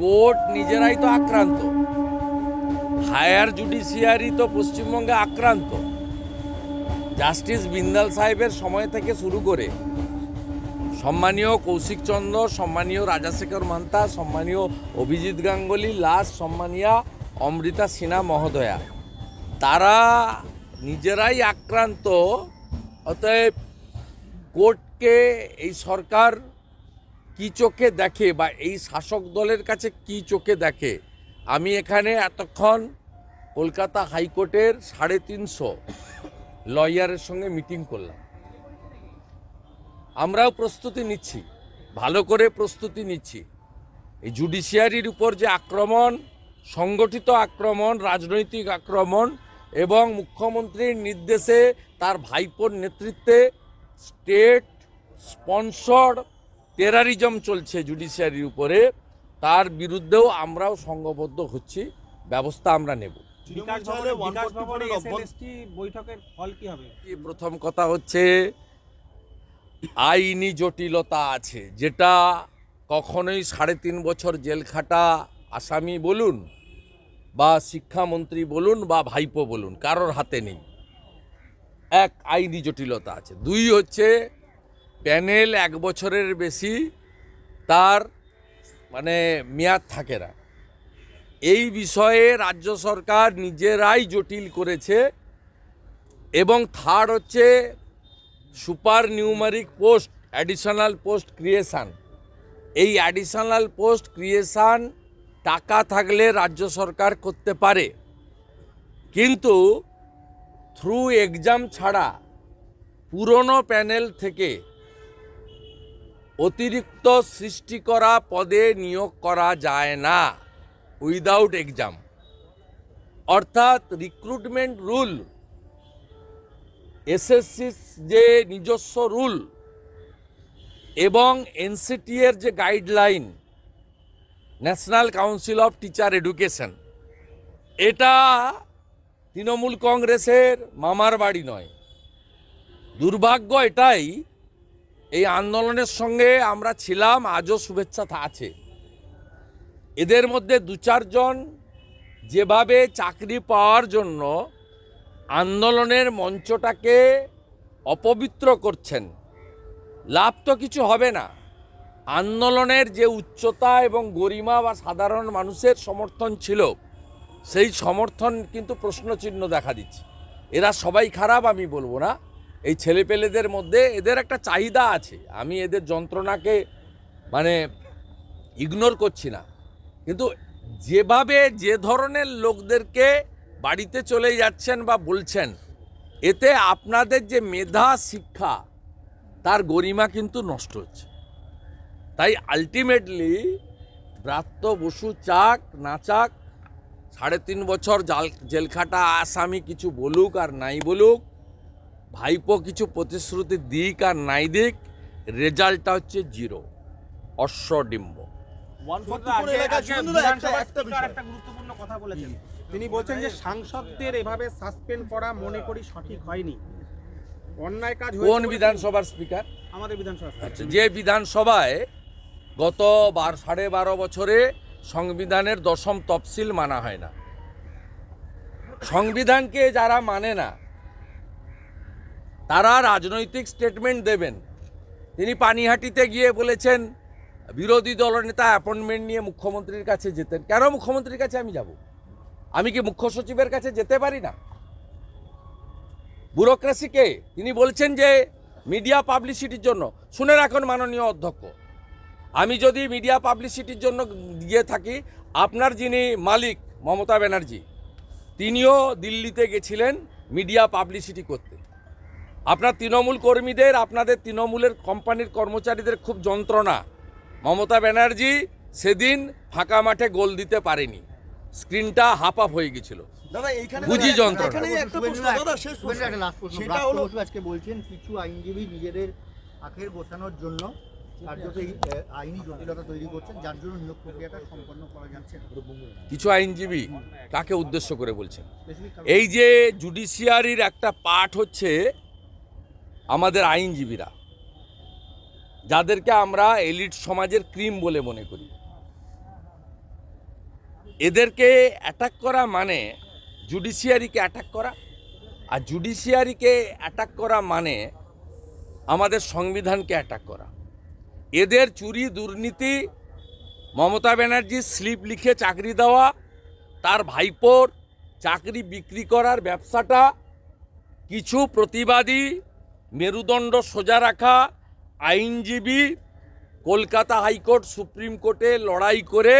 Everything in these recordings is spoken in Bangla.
কোর্ট নিজেরাই তো আক্রান্ত, হায়ার জুডিশিয়ারি তো পশ্চিমবঙ্গে আক্রান্ত। জাস্টিস বিন্দাল সাহেবের সময় থেকে শুরু করে সম্মানীয় কৌশিক চন্দ্র, সম্মানীয় রাজাশেখর মান্তা, সম্মানীয় অভিজিৎ গাঙ্গুলি, লাস্ট সম্মানীয় অমৃতা সিনহা মহোদয়া, তারা নিজেরাই আক্রান্ত। অতএব কোর্টকে এই সরকার কি চোখে দেখে বা এই শাসক দলের কাছে কি চোখে দেখে, আমি এখানে এতক্ষণ কলকাতা হাইকোর্টের 350 লয়ারের সঙ্গে মিটিং করলাম। আমরাও প্রস্তুতি নিচ্ছি, ভালো করে প্রস্তুতি নিচ্ছি। এই জুডিশিয়ারির উপর যে আক্রমণ, সংগঠিত আক্রমণ, রাজনৈতিক আক্রমণ এবং মুখ্যমন্ত্রীর নির্দেশে তার ভাইপোর নেতৃত্বে স্টেট স্পন্সর্ড টেরারিজম চলছে জুডিশিয়ারির উপরে, তার বিরুদ্ধেও আমরাও সংঘবদ্ধ হচ্ছি, ব্যবস্থা আমরা নেব। বৈঠকের ফল কি হবে? প্রথম কথা হচ্ছে আইনি জটিলতা আছে, যেটা কখনোই 3.5 বছর জেল খাটা আসামি বলুন বা শিক্ষামন্ত্রী বলুন বা ভাইপো বলুন, কারোর হাতে নেই। এক, আইনি জটিলতা আছে। 2 হচ্ছে প্যানেল 1 বছরের বেশি তার মেয়াদ থাকে না। এই বিষয়ে রাজ্য সরকার নিজেরাই জটিল করেছে। এবং 3rd হচ্ছে super numeric post, additional post creation. এই অ্যাডিশনাল পোস্ট ক্রিয়েশান টাকা থাকলে রাজ্য সরকার করতে পারে, কিন্তু থ্রু এক্সাম ছাড়া পুরনো প্যানেল থেকে অতিরিক্ত সৃষ্টি করা পদে নিয়োগ করা যায় না উইদাউট এক্সাম। অর্থাৎ রিক্রুটমেন্ট রুল, এসএসসির যে নিজস্ব রুল এবং এনসিটি এর যে guideline, national council of teacher education, এটা তৃণমূল কংগ্রেসের মামার বাড়ি নয়। দুর্ভাগ্য এটাই, এই আন্দোলনের সঙ্গে আমরা ছিলাম, আজও শুভেচ্ছা আছে। এদের মধ্যে 2-4 জন যেভাবে চাকরি পাওয়ার জন্য আন্দোলনের মঞ্চটাকে অপবিত্র করছেন, লাভ তো কিছু হবে না। আন্দোলনের যে উচ্চতা এবং গরিমা বা সাধারণ মানুষের সমর্থন ছিল, সেই সমর্থন কিন্তু প্রশ্নচিহ্ন দেখা দিচ্ছে। এরা সবাই খারাপ আমি বলবো না, এই ছেলেপেলেদের মধ্যে এদের একটা চাহিদা আছে, আমি এদের যন্ত্রণাকে ইগনোর করছি না, কিন্তু যেভাবে যে ধরনের লোকদেরকে বাড়িতে চলে যাচ্ছেন বা বলছেন, এতে আপনাদের যে মেধা শিক্ষা তার গরিমা কিন্তু নষ্ট হচ্ছে। তাই আলটিমেটলি ব্রাত্য বসু চাক না চাক, 3.5 বছর জেলখাটা আসামি কিছু বলুক আর নাই বলুক, ভাইপো কিছু প্রতিশ্রুতি দিক আর নাই দিক, রেজাল্টটা হচ্ছে 0, অশ্বডিম্ব। গুরুত্বপূর্ণ কথা বলেছেন, তিনি বলছেন যে সাংসদদের এভাবে সাসপেন্ড করা মনে করি সঠিক হয়নি, অন্যায় কাজ। কোন বিধানসভার স্পিকার? আমাদের বিধানসভা। আচ্ছা, যে বিধানসভায় গত 12.5 বছরে সংবিধানের 10ম তফসিল মানা হয় না, সংবিধানকে যারা মানে না তারা রাজনৈতিক স্টেটমেন্ট দেবেন। তিনি পানিহাটিতে গিয়ে বলেছেন বিরোধী দলনেতা অ্যাপয়েন্টমেন্ট নিয়ে মুখ্যমন্ত্রীর কাছে যেতেন। কেন মুখ্যমন্ত্রীর কাছে আমি যাব? আমি কি মুখ্য সচিবের কাছে যেতে পারি না? ব্যুরোক্রেসিকে তিনি বলছেন যে মিডিয়া পাবলিসিটির জন্য। শুনে রাখুন মাননীয় অধ্যক্ষ, আমি যদি মিডিয়া পাবলিসিটির জন্য গিয়ে থাকি, আপনার যিনি মালিক মমতা ব্যানার্জি, তিনিও দিল্লিতে গেছিলেন মিডিয়া পাবলিসিটি করতে। আপনার তৃণমূল কর্মীদের, আপনাদের তৃণমূলের কোম্পানির কর্মচারীদের খুব যন্ত্রণা। মমতা ব্যানার্জি সেদিন ফাঁকা মাঠে গোল দিতে পারেনি, স্ক্রিনটা হাফ আপ হয়ে গেছিল, বুঝি যন্ত্রণা। আজকে বলছেন কিছু আইনজীবী নিজেদের আখের গোছানোর জন্য আইনি জটিলতা তৈরি করছেন, যার জন্য নিয়োগ প্রক্রিয়াটা সম্পন্ন করা যাচ্ছে। কিছু আইনজীবী কাকে উদ্দেশ্য করে বলছেন? এই যে জুডিশিয়ারির একটা পার্ট হচ্ছে আমাদের আইনজীবীরা, যাদেরকে আমরা এলিট সমাজের ক্রিম বলে মনে করি। এদেরকে অ্যাটাক করা মানে জুডিশিয়ারিকে অ্যাটাক করা, আর জুডিশিয়ারিকে অ্যাটাক করা মানে আমাদের সংবিধানকে অ্যাটাক করা। এদের চুরি দুর্নীতি, মমতা ব্যানার্জির স্লিপ লিখে চাকরি দেওয়া, তার ভাইপোর চাকরি বিক্রি করার ব্যবসাটা কিছু প্রতিবাদী, মেরুদণ্ড সোজা রাখা আইনজীবী কলকাতা হাইকোর্ট, সুপ্রিম কোর্টে লড়াই করে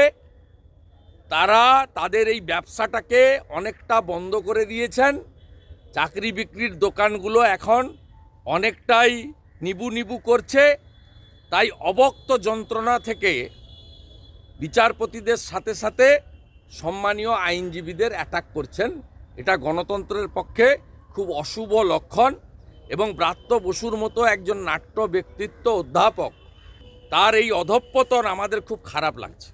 তারা তাদের এই ব্যবসাটাকে অনেকটা বন্ধ করে দিয়েছেন। চাকরি বিক্রির দোকানগুলো এখন অনেকটাই নিবু নিবু করছে। তাই অবক্ত যন্ত্রণা থেকে বিচারপতিদের সাথে সাথে সম্মানীয় আইনজীবীদের অ্যাটাক করছেন। এটা গণতন্ত্রের পক্ষে খুব অশুভ লক্ষণ এবং ব্রাত্য বসুর মতো একজন নাট্য ব্যক্তিত্ব অধ্যাপক, তার এই অধঃপতন আমাদের খুব খারাপ লাগছে।